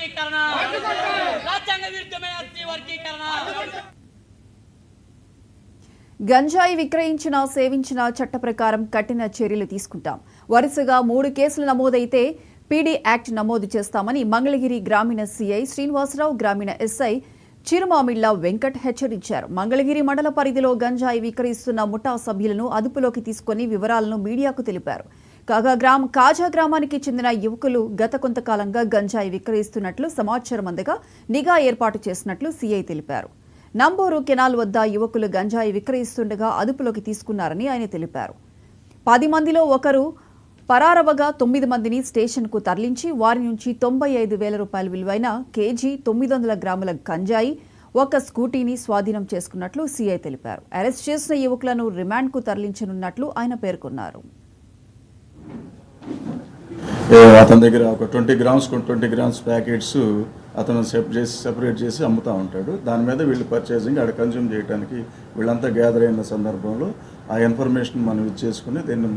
వర్గీకరణ రాజ్యాంగ విరుద్ధమైన ఎస్సీ వర్గీకరణ. గంజాయి విక్రయించిన సేవించిన చట్ట ప్రకారం కఠిన చర్యలు తీసుకుంటాం. వరుసగా 3 కేసులు నమోదైతే పీడీ యాక్ట్ నమోదు చేస్తామని మంగళగిరి గ్రామీణ సీఐ శ్రీనివాసరావు, గ్రామీణ ఎస్ఐ చిరుమామిళ్ల వెంకట్ హెచ్చరించారు. మంగళగిరి మండల పరిధిలో గంజాయి విక్రయిస్తున్న ముఠా సభ్యులను అదుపులోకి తీసుకుని వివరాలను మీడియాకు తెలిపారు. కాజా గ్రామానికి చెందిన యువకులు గత కొంతకాలంగా గంజాయి విక్రయిస్తున్నట్లు సమాచారం అందగా నిఘా ఏర్పాటు చేసినట్లు సీఐ తెలిపారు. నంబూరు కెనాల్ వద్ద యువకులు గంజాయి విక్రయిస్తుండగా అదుపులోకి తీసుకున్నారని ఆయన తెలిపారు. 10 మందిలో ఒకరు పరారవగా 9 మందిని స్టేషన్కు తరలించి వారి నుంచి 95,000 రూపాయల విలువైన కేజీ 900 గ్రాముల గంజాయి, ఒక స్కూటీని స్వాధీనం చేసుకున్నట్లు సీఐ తెలిపారు. అరెస్ట్ చేసిన యువకులను రిమాండ్కు తరలించనున్నట్లు ఆయన పేర్కొన్నారు. అతని దగ్గర ఒక 20 గ్రామ్స్ ప్యాకెట్స్ అతను సెపరేట్ చేసి అమ్ముతూ ఉంటాడు. దాని మీద వీళ్ళు పర్చేసింగ్ అక్కడ కన్జ్యూమ్ చేయడానికి వీళ్ళంతా గ్యాదర్ అయిన సందర్భంలో ఆ ఇన్ఫర్మేషన్ మనం ఇచ్చేసుకుని దీన్ని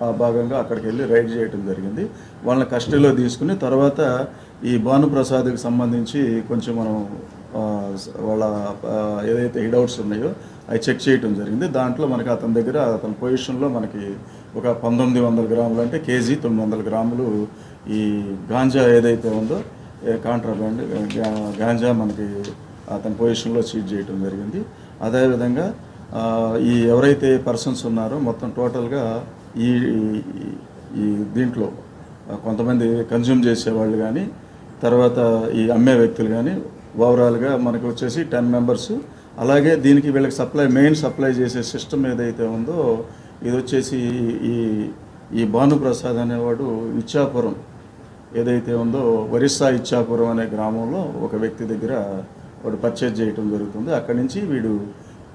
ఆ భాగంగా అక్కడికి వెళ్ళి రైడ్ చేయడం జరిగింది. వాళ్ళని కస్టడీలో తీసుకుని తర్వాత ఈ భానుప్రసాద్కి సంబంధించి కొంచెం మనం వాళ్ళ ఏదైతే హిడౌట్స్ ఉన్నాయో అవి చెక్ చేయడం జరిగింది. దాంట్లో మనకి అతని దగ్గర అతని పొజిషన్లో మనకి ఒక 1900 గ్రాములు అంటే కేజీ 900 గ్రాములు ఈ గాంజా ఏదైతే ఉందో కాంట్రాబ్యాండ్ గాంజా మనకి అతని పొజిషన్లో సీజ్ చేయడం జరిగింది. అదేవిధంగా ఈ ఎవరైతే పర్సన్స్ ఉన్నారో మొత్తం టోటల్గా ఈ దీంట్లో కొంతమంది కన్జ్యూమ్ చేసేవాళ్ళు కానీ తర్వాత ఈ అమ్మే వ్యక్తులు కానీ ఓవరాల్గా మనకు వచ్చేసి 10 మెంబర్స్. అలాగే దీనికి వీళ్ళకి మెయిన్ సప్లై చేసే సిస్టమ్ ఏదైతే ఉందో ఇది వచ్చేసి ఈ భానుప్రసాద్ అనేవాడు ఇచ్చాపురం ఏదైతే ఉందో ఒరిస్సా ఇచ్చాపురం అనే గ్రామంలో ఒక వ్యక్తి దగ్గర వాడు పర్చేజ్ చేయటం జరుగుతుంది. అక్కడి నుంచి వీడు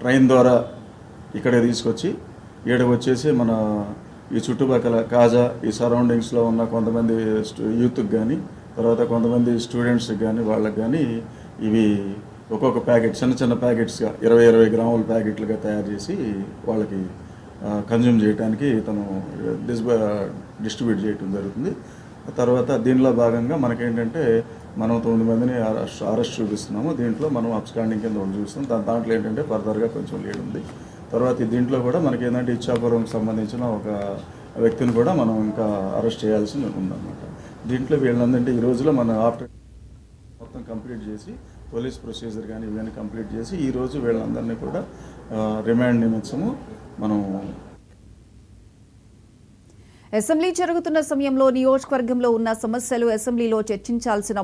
ట్రైన్ ద్వారా ఇక్కడ తీసుకొచ్చి ఈడకు వచ్చేసి మన ఈ చుట్టుపక్కల కాజా ఈ సరౌండింగ్స్లో ఉన్న కొంతమంది యూత్కి కానీ తర్వాత కొంతమంది స్టూడెంట్స్కి కానీ వాళ్ళకి కానీ ఇవి ఒక్కొక్క ప్యాకెట్ చిన్న ప్యాకెట్స్గా 20 గ్రాముల ప్యాకెట్లుగా తయారు చేసి వాళ్ళకి కన్జ్యూమ్ చేయడానికి తను డిస్ట్రిబ్యూట్ చేయడం జరుగుతుంది. తర్వాత దీనిలో భాగంగా మనకేంటంటే మనం 9 మందిని అరెస్ట్ చూపిస్తున్నాము. దీంట్లో మనం అబ్స్కాండింగ్ కింద ఒకటి చూస్తున్నాం. దాంట్లో ఏంటంటే ఫర్దర్గా కొంచెం లీడ్ ఉంది. తర్వాత దీంట్లో కూడా మనకి ఏంటంటే ఇచ్చాపురంకి సంబంధించిన ఒక వ్యక్తిని కూడా మనం ఇంకా అరెస్ట్ చేయాల్సి ఉందన్నమాట. దీంట్లో వీళ్ళందంటే ఈ రోజులో మనం ఆఫ్టర్ మొత్తం కంప్లీట్ చేసి పోలీస్ ప్రొసీజర్ కానీ ఇవన్నీ కంప్లీట్ చేసి ఈరోజు వీళ్ళందరినీ కూడా రిమాండ్ నిమిత్తము మనం అసెంబ్లీ జరుగుతున్న సమయంలో నియోజకవర్గంలో ఉన్న సమస్యలు అసెంబ్లీలో చర్చించాల్సిన